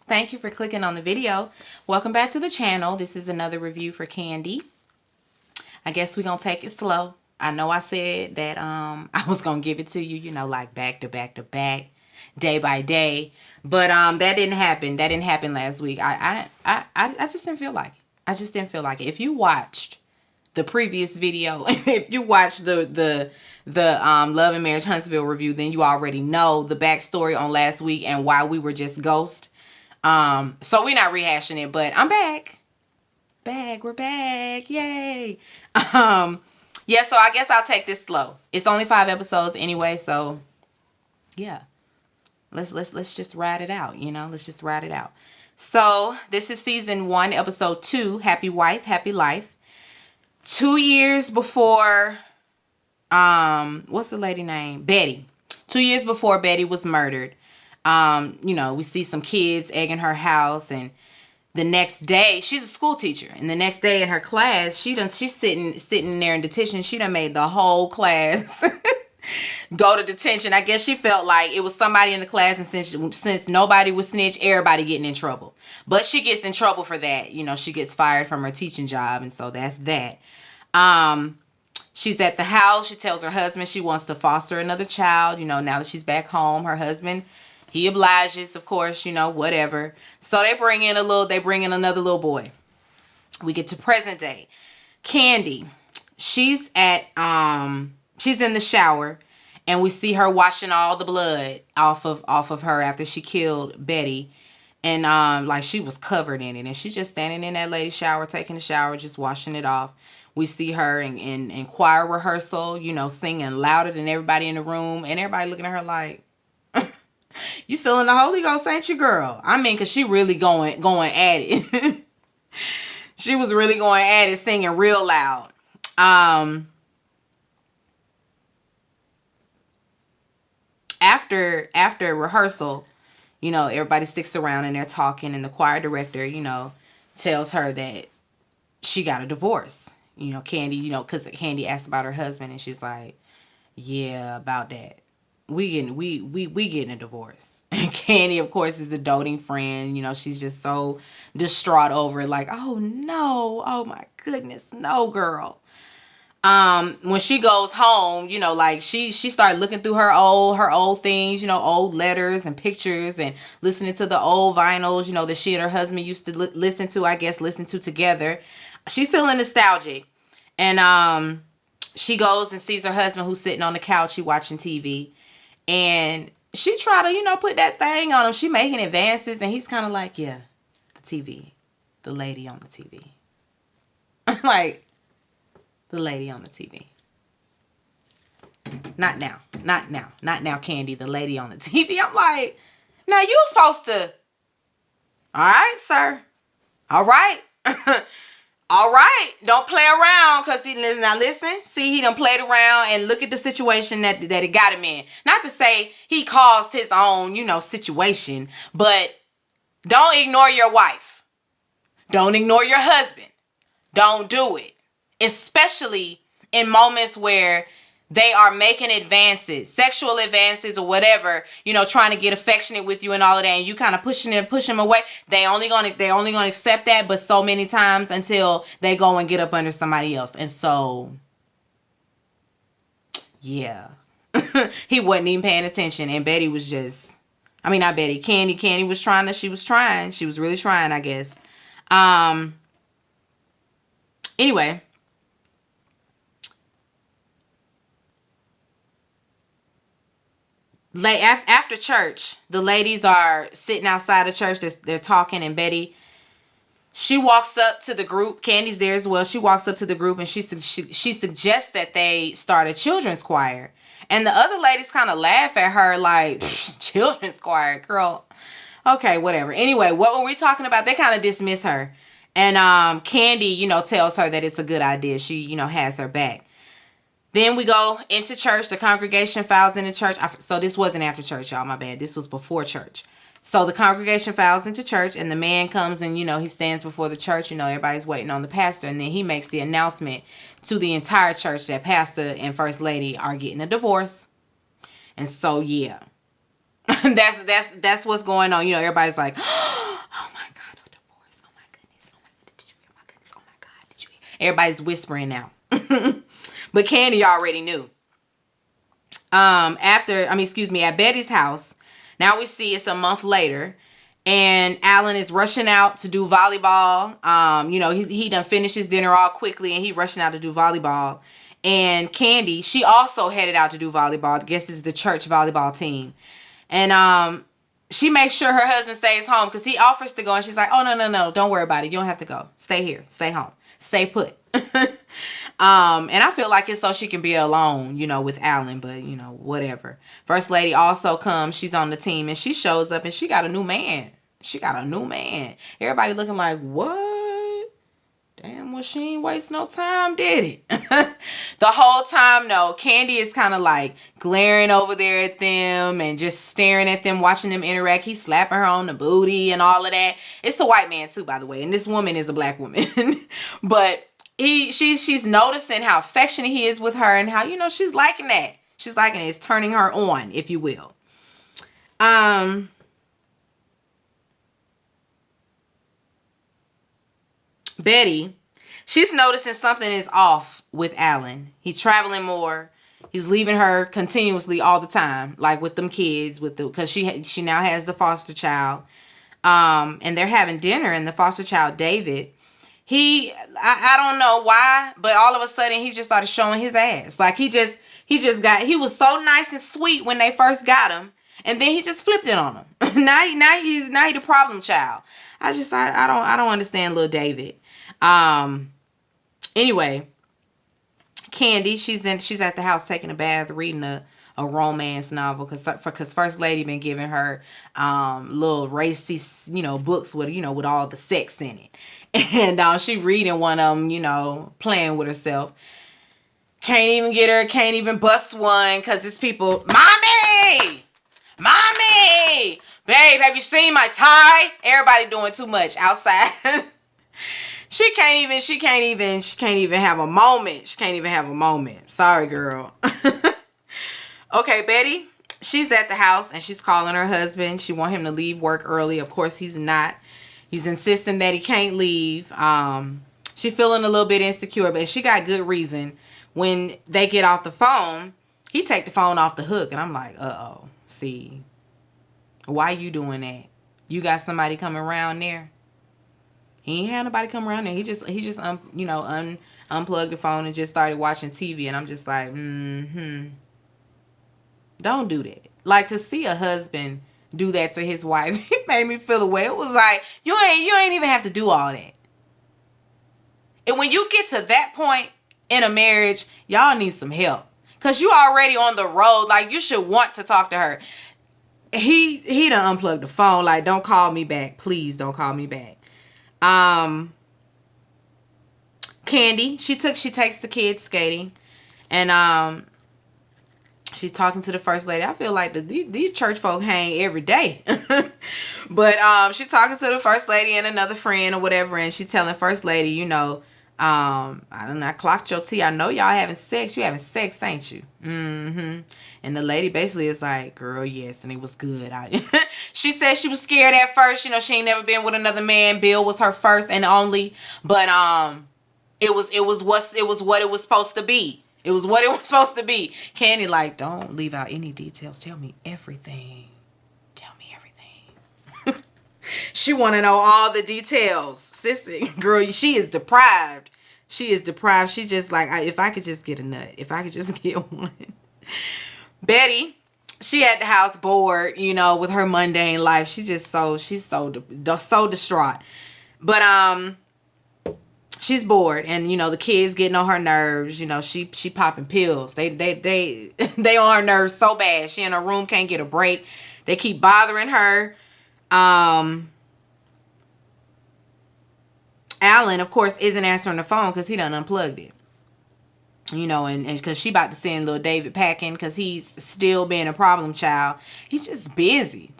Thank you for clicking on the video. Welcome back to the channel. This is another review for Candy. I guess we're going to take it slow. I know I said that I was going to give it to you, you know, like back to back to back, day by day. But that didn't happen. That didn't happen last week. I just didn't feel like it. I just didn't feel like it. If you watched the previous video, if you watched the Love and Marriage Huntsville review, then you already know the backstory on last week and why we were just ghost. So we're not rehashing it, but I'm back. We're back. Yay. Yeah, so I guess I'll take this slow. It's only 5 episodes anyway, so yeah. Let's just ride it out, you know? Let's just ride it out. So, this is season 1, episode 2, Happy Wife, Happy Life. 2 years before what's the lady name? Betty. 2 years before Betty was murdered. You know, we see some kids egging her house, and the next day, she's a school teacher, and the next day in her class, she's sitting there in detention. She done made the whole class go to detention. I guess she felt like it was somebody in the class, and since nobody was snitch, everybody getting in trouble. But she gets in trouble for that. You know, she gets fired from her teaching job, and so that's that. She's at the house. She tells her husband she wants to foster another child. You know, now that she's back home, her husband, he obliges, of course, you know, whatever. So they bring in another little boy. We get to present day. Candy, she's in the shower, and we see her washing all the blood off of her after she killed Betty. And like she was covered in it, and she's just standing in that lady's shower, taking a shower, just washing it off. We see her in choir rehearsal, you know, singing louder than everybody in the room, and everybody looking at her like, you feeling the Holy Ghost, ain't you, girl? I mean, because she really going at it. She was really going at it, singing real loud. After rehearsal, you know, everybody sticks around and they're talking, and the choir director, you know, tells her that she got a divorce. You know, Candy, you know, because Candy asked about her husband, and she's like, yeah, about that. We getting a divorce. And Candy, of course, is a doting friend. You know, she's just so distraught over it. Like, oh no, oh my goodness, no, girl. When she goes home, you know, like she started looking through her old things, you know, old letters and pictures, and listening to the old vinyls, you know, that she and her husband used to listen to together. She feeling nostalgic, and she goes and sees her husband, who's sitting on the couch, he watching TV. And she try to, you know, put that thing on him. She making advances, and he's kind of like, yeah, the TV. The lady on the TV. Like, the lady on the TV. Not now, Candy, the lady on the TV. I'm like, now you supposed to. All right, sir. All right. All right, don't play around, because he done played around, and look at the situation that it got him in. Not to say he caused his own, you know, situation, but don't ignore your wife. Don't ignore your husband. Don't do it. Especially in moments where they are making advances, sexual advances or whatever, you know, trying to get affectionate with you and all of that, and you kind of push them away. They only gonna accept that, but so many times until they go and get up under somebody else. And so, yeah, he wasn't even paying attention, and Betty was just, I mean, not Betty, Candy was trying. She was really trying, I guess. Anyway. After church, the ladies are sitting outside of church. They're talking, and Betty, she walks up to the group. Candy's there as well. She walks up to the group, and she suggests that they start a children's choir. And the other ladies kind of laugh at her like, children's choir, girl. Okay, whatever. Anyway, what were we talking about? They kind of dismiss her. And Candy, you know, tells her that it's a good idea. She, you know, has her back. Then we go into church. The congregation files into church. So this wasn't after church, y'all. My bad. This was before church. So the congregation files into church, and the man comes and, you know, he stands before the church. You know, everybody's waiting on the pastor. And then he makes the announcement to the entire church that pastor and first lady are getting a divorce. And so, yeah. that's what's going on. You know, everybody's like, Everybody's whispering now. But Candy already knew. At Betty's house, now we see it's a month later, and Alan is rushing out to do volleyball. He done finished his dinner all quickly, and he rushing out to do volleyball. And Candy, she also headed out to do volleyball. I guess it's the church volleyball team. And she makes sure her husband stays home because he offers to go, and she's like, oh, no, don't worry about it. You don't have to go. Stay here. Stay home. Stay put. And I feel like it's so she can be alone, with Alan, but, whatever. First Lady also comes. She's on the team, and she shows up, and she got a new man. Everybody looking like, what? Damn, well, she ain't waste no time, did it? The whole time, no. Candy is kind of like glaring over there at them and just staring at them, watching them interact. He's slapping her on the booty and all of that. It's a white man, too, by the way, and this woman is a black woman. But she's noticing how affectionate he is with her and how, she's liking that. She's liking it. It's turning her on, if you will. Betty, she's noticing something is off with Alan. He's traveling more. He's leaving her continuously all the time, like with them kids, because she now has the foster child. And they're having dinner, and the foster child, David, I don't know why, but all of a sudden he just started showing his ass. Like he was so nice and sweet when they first got him, and then he just flipped it on him. now he the problem child. I don't understand little David. Anyway, Candy, she's at the house taking a bath, reading a romance novel because First Lady been giving her little racy books with all the sex in it, and she reading one of them, playing with herself. Can't even bust one because it's people. Mommy, babe, have you seen my tie? Everybody doing too much outside. She can't even have a moment. Sorry, girl. Okay, Betty, she's at the house and she's calling her husband. She want him to leave work early. Of course, he's not. He's insisting that he can't leave. She feeling a little bit insecure, but she got good reason. When they get off the phone, he take the phone off the hook, and I'm like, uh-oh. See, why you doing that? You got somebody coming around there? He ain't had nobody come around there. He just unplugged the phone and just started watching TV, and I'm just like, don't do that. Like, to see a husband do that to his wife, it made me feel away. It was like, you ain't even have to do all that. And when you get to that point in a marriage, y'all need some help. Because you already on the road. Like, you should want to talk to her. He done unplugged the phone. Like, don't call me back. Please don't call me back. Candy, she takes the kids skating. And she's talking to the First Lady. I feel like these church folk hang every day. But she's talking to the First Lady and another friend or whatever. And she's telling First Lady, I clocked your tea. I know y'all having sex. You having sex, ain't you? Mm-hmm. And the lady basically is like, girl, yes, and it was good. She said she was scared at first. She ain't never been with another man. Bill was her first and only. But it was what it was supposed to be. It was what it was supposed to be. Candy, like, don't leave out any details. Tell me everything. She want to know all the details. Sissy, girl, she is deprived. She's just like, if I could just get a nut. If I could just get one. Betty, she at the house bored, with her mundane life. She's so distraught. But she's bored, and the kids getting on her nerves. She popping pills. They on her nerves so bad. She in her room, can't get a break. They keep bothering her. Alan, of course, isn't answering the phone because he done unplugged it. And because she about to send little David packing because he's still being a problem child. He's just busybody.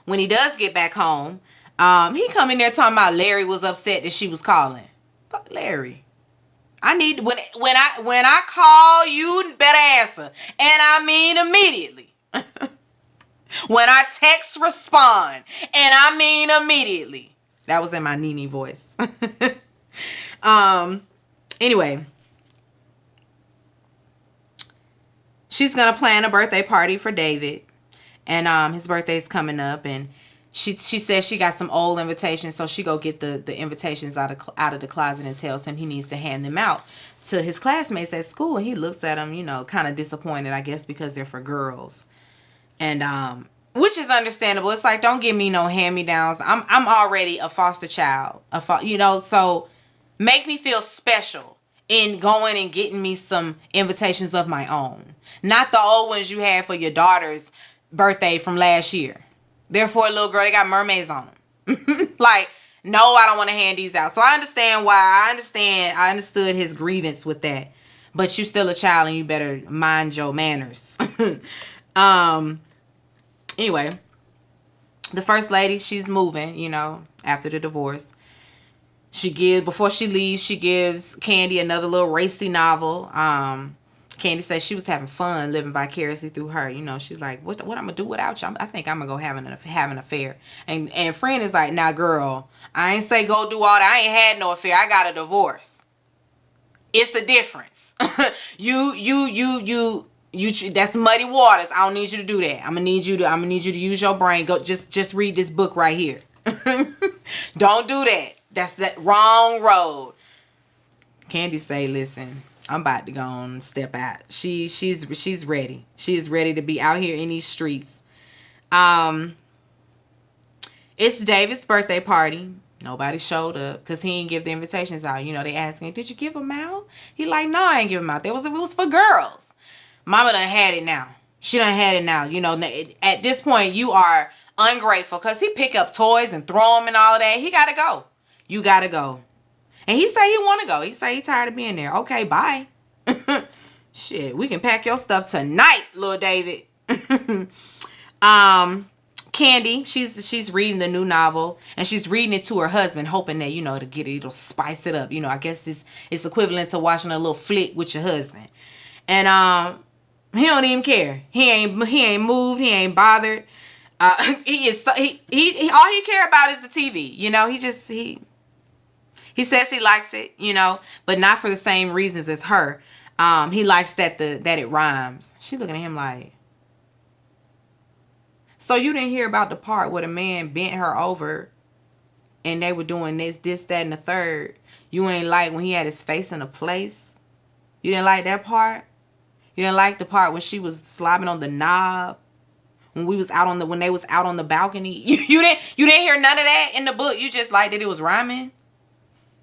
When he does get back home, he come in there talking about Larry was upset that she was calling. Fuck Larry. I need when I call, you better answer, and I mean immediately. When I text, respond, and I mean immediately. That was in my Nene voice. Anyway, she's gonna plan a birthday party for David, and his birthday's coming up, and she says she got some old invitations, so she go get the invitations out of the closet and tells him he needs to hand them out to his classmates at school. And he looks at them, kind of disappointed, I guess, because they're for girls, and which is understandable. It's like, don't give me no hand-me-downs. I'm already a foster child, so make me feel special in going and getting me some invitations of my own, not the old ones you had for your daughter's birthday from last year. They're for a little girl. They got mermaids on them. Like, no, I don't want to hand these out. So I understand why. I understood his grievance with that. But you still a child and you better mind your manners. Anyway, the first lady, she's moving, after the divorce. Before she leaves, she gives Candy another little racy novel. Candy says she was having fun living vicariously through her. She's like, what I'm gonna do without you? I think I'm gonna go have an affair. And friend is like, nah, girl, I ain't say go do all that. I ain't had no affair. I got a divorce. It's a difference. You that's muddy waters. I don't need you to do that. I'm gonna need you to use your brain. Go just read this book right here. Don't do that. That's the wrong road. Candy say, listen, I'm about to go on and step out. She's ready. She is ready to be out here in these streets. It's David's birthday party. Nobody showed up because he didn't give the invitations out. They asking, did you give them out? He like, no, I ain't give them out. It was for girls. Mama done had it now. She done had it now. At this point, you are ungrateful because he pick up toys and throw them and all of that. He got to go. You got to go. And he say he want to go. He say he tired of being there. Okay, bye. Shit, we can pack your stuff tonight, little David. Candy, she's reading the new novel, and she's reading it to her husband, hoping that, it'll spice it up. I guess it's equivalent to watching a little flick with your husband. And he don't even care. He ain't moved. He ain't bothered. He all he care about is the TV. He says he likes it, but not for the same reasons as her. He likes that it rhymes. She looking at him like, so you didn't hear about the part where the man bent her over and they were doing this, that, and the third. You ain't like when he had his face in a place. You didn't like that part? You didn't like the part when she was slobbing on the knob? When they was out on the balcony? You didn't hear none of that in the book. You just liked that it was rhyming?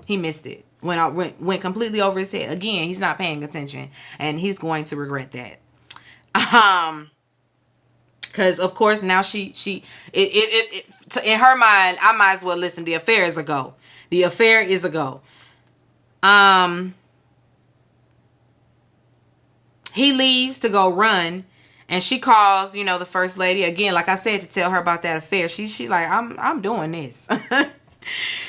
He missed it. Went completely over his head. Again, he's not paying attention, and he's going to regret that. Because of course now she in her mind, I might as well listen. The affair is a go. The affair is a go. He leaves to go run, and she calls, the first lady again, like I said, to tell her about that affair. She like, I'm doing this.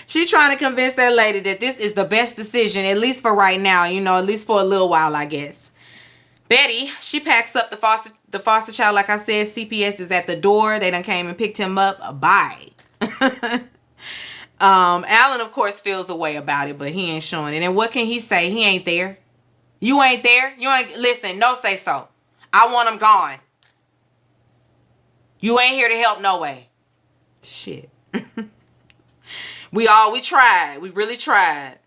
She trying to convince that lady that this is the best decision, at least for right now, at least for a little while, I guess. Betty, she packs up the foster child. Like I said, CPS is at the door. They done came and picked him up. Bye. Alan, of course, feels a way about it, but he ain't showing it. And what can he say? He ain't there. You ain't there. You ain't. Listen, no say so. I want him gone. You ain't here to help no way. Shit. We tried. We really tried.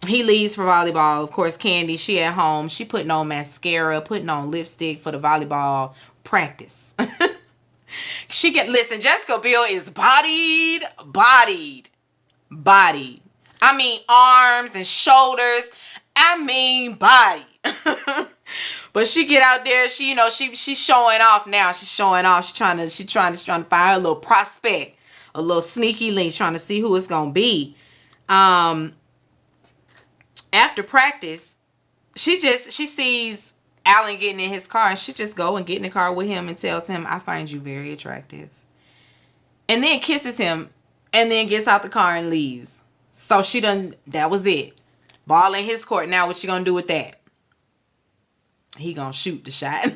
He leaves for volleyball. Of course, Candy, she at home. She putting on mascara, putting on lipstick for the volleyball practice. Listen, Jessica Biel is bodied. I mean, arms and shoulders. I mean, body. But she get out there. She's showing off now. She's showing off. She's trying to find her little prospect, a little sneaky link, trying to see who it's gonna be. After practice, she sees Alan getting in his car, and she just go and get in the car with him and tells him, I find you very attractive. And then kisses him, and then gets out the car and leaves. So that was it. Ball in his court. Now what you gonna do with that? He gonna shoot the shot.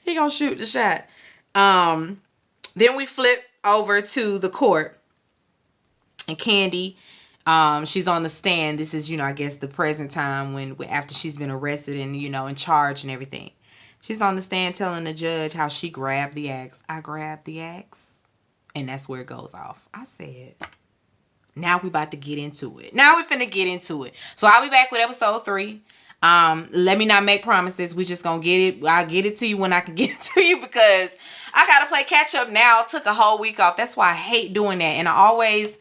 He gonna shoot the shot. Then we flip over to the court, and Candy, She's on the stand. This is, I guess the present time when after she's been arrested and, in charge and everything. She's on the stand telling the judge how she grabbed the axe. I grabbed the axe. And that's where it goes off. I said, now we about to get into it. Now we finna get into it. So I'll be back with episode 3. Let me not make promises. We just gonna get it. I'll get it to you when I can get it to you because I gotta play catch up now. Took a whole week off. That's why I hate doing that. And I always,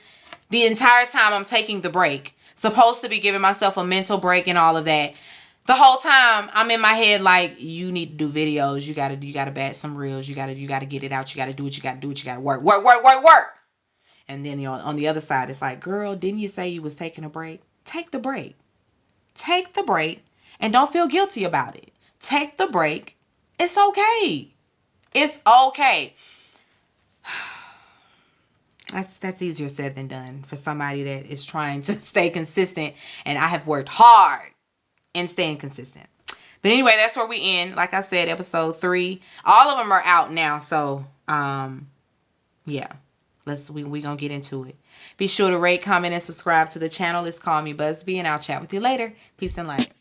the entire time I'm taking the break, supposed to be giving myself a mental break and all of that. The whole time I'm in my head like, you need to do videos. You gotta batch some reels. You gotta get it out. You gotta do what you gotta do. What you gotta work. And then on the other side, it's like, girl, didn't you say you was taking a break? Take the break. Take the break. And don't feel guilty about it. Take the break. It's okay. It's okay. That's easier said than done for somebody that is trying to stay consistent. And I have worked hard in staying consistent. But anyway, that's where we end. Like I said, episode 3. All of them are out now. So, yeah. We gonna get into it. Be sure to rate, comment, and subscribe to the channel. It's Call Me Busby, and I'll chat with you later. Peace and light.